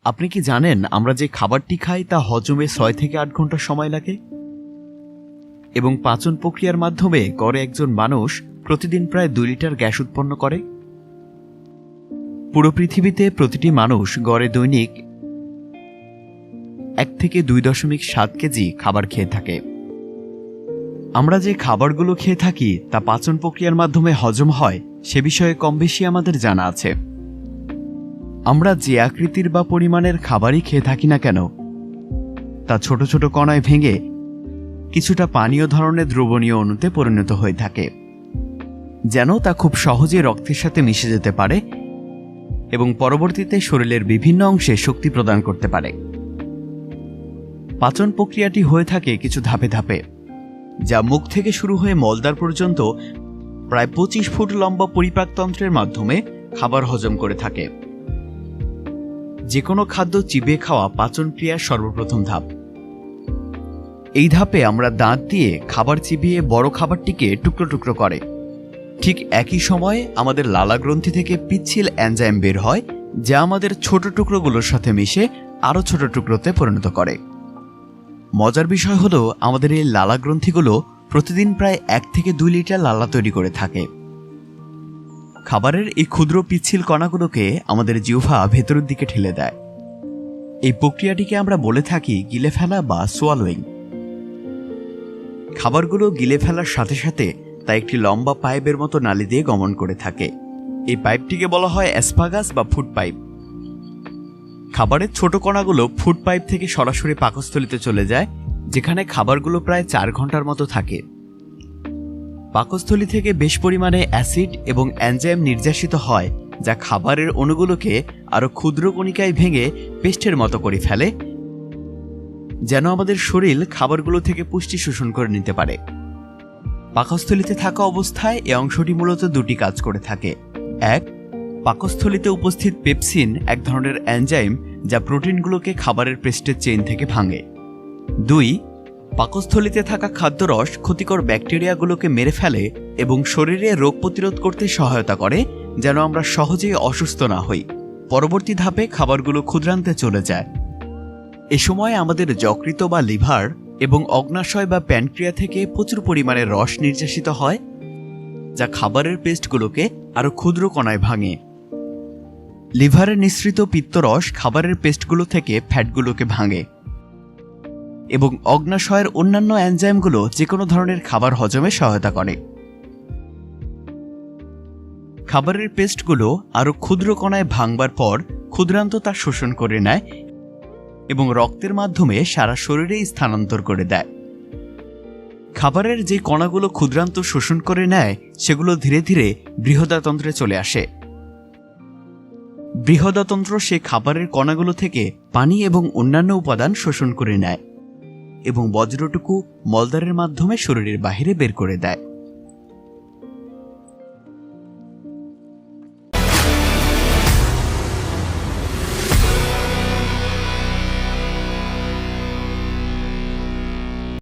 আপনি কি জানেন আমরা যে খাবারটি খাই তা হজমে 6 থেকে 8 ঘন্টা সময় লাগে এবং পাচন প্রক্রিয়ার মাধ্যমে গড়ে একজন মানুষ প্রতিদিন প্রায় 2 লিটার গ্যাস উৎপন্ন করে। পুরো পৃথিবীতে প্রতিটি মানুষ গড়ে দৈনিক 1 থেকে 2.7 কেজি খাবার খেয়ে থাকে। আমরা যে খাবারগুলো খেয়ে থাকি তা পাচন প্রক্রিয়ার মাধ্যমে হজম হয় সে বিষয়ে কম বেশি আমাদের জানা আছে। আমরা যে আকৃতির বা পরিমাণের খাবারই খেয়ে থাকি না কেন তা ছোট ছোট কণায় ভেঙে কিছুটা পানীয় ধরনের দ্রবণীয় অণুতে পরিণত হয়ে থাকে, যেন তা খুব সহজে রক্তের সাথে মিশে যেতে পারে এবং পরবর্তীতে শরীরের বিভিন্ন অংশে শক্তি প্রদান করতে পারে। পাচন প্রক্রিয়াটি হয়ে থাকে কিছু ধাপে ধাপে, যা মুখ থেকে শুরু হয়ে মলদ্বার পর্যন্ত প্রায় 25 ফুট লম্বা পরিপাকতন্ত্রের মাধ্যমে খাবার হজম করে থাকে। যে কোনো খাদ্য চিবিয়ে খাওয়া পাচন ক্রিয়ার সর্বপ্রথম ধাপ। এই ধাপে আমরা দাঁত দিয়ে খাবার চিবিয়ে বড় খাবারটিকে টুকরো টুকরো করে। ঠিক একই সময়ে আমাদের লালাগ্রন্থি থেকে পিচ্ছিল এনজাইম বের হয়, যা আমাদের ছোট টুকরোগুলোর সাথে মিশে আরও ছোট টুকরোতে পরিণত করে। মজার বিষয় হলো আমাদের এই লালাগ্রন্থিগুলো প্রতিদিন প্রায় 1 থেকে 2 লিটার লালা তৈরি করে থাকে। খাবারের এই ক্ষুদ্র পিচ্ছিল কণাগুলোকে আমাদের জিহ্বা ভেতরের দিকে ঠেলে দেয়। এই প্রক্রিয়াটিকে আমরা বলে থাকি গিলে ফেলা বা সোয়ালোয়িং। খাবারগুলো গিলে ফেলার সাথে সাথে তা একটি লম্বা পাইপের মতো নালী দিয়ে গমন করে থাকে। এই পাইপটিকে বলা হয় অ্যাসপাগাস বা ফুড পাইপ। খাবারের ছোট কণাগুলো ফুড পাইপ থেকে সরাসরি পাকস্থলীতে চলে যায়, যেখানে খাবারগুলো প্রায় 4 ঘন্টার মতো থাকে। পাকস্থলী থেকে বেশ পরিমাণে অ্যাসিড এবং এনজাইম নির্যাসিত হয়, যা খাবারের অণুগুলোকে আরও ক্ষুদ্র কণিকায় ভেঙে পেস্টের মতো করে ফেলে, যেন আমাদের শরীর খাবারগুলো থেকে পুষ্টি শোষণ করে নিতে পারে। পাকস্থলীতে থাকা অবস্থায় এই অংশটি মূলত 2টি কাজ করে থাকে। 1, পাকস্থলীতে উপস্থিত পেপসিন এক ধরনের এনজাইম যা প্রোটিনগুলোকে খাবারের পেস্টের চেইন থেকে ভাঙে। 2, পাকস্থলীতে থাকা খাদ্যরস ক্ষতিকর ব্যাকটেরিয়াগুলোকে মেরে ফেলে এবং শরীরে রোগ প্রতিরোধ করতে সহায়তা করে, যেন আমরা সহজেই অসুস্থ না হই। পরবর্তী ধাপে খাবারগুলো ক্ষুদ্রান্তে চলে যায়। এ সময় আমাদের যকৃৎ বা লিভার এবং অগ্নাশয় বা প্যানক্রিয়া থেকে প্রচুর পরিমাণে রস নির্যাসিত হয়, যা খাবারের পেস্টগুলোকে আরও ক্ষুদ্র কণায় ভাঙে। লিভারে নিঃসৃত পিত্তরস খাবারের পেস্টগুলো থেকে ফ্যাটগুলোকে ভাঙে এবং অগ্নাশয়ের অন্যান্য এনজাইমগুলো যে কোনো ধরনের খাবার হজমে সহায়তা করে। খাবারের পেস্টগুলো আরও ক্ষুদ্র কণায় ভাঙবার পর ক্ষুদ্রান্ত তা শোষণ করে নেয় এবং রক্তের মাধ্যমে সারা শরীরে স্থানান্তর করে দেয়। খাবারের যে কণাগুলো ক্ষুদ্রান্ত শোষণ করে নেয় সেগুলো ধীরে ধীরে বৃহদাতন্ত্রে চলে আসে। বৃহদাতন্ত্র সে খাবারের কণাগুলো থেকে পানি এবং অন্যান্য উপাদান শোষণ করে নেয় এবং বজ্রটুকু মলদ্বারের মাধ্যমে শরীরের বাহিরে বের করে দেয়।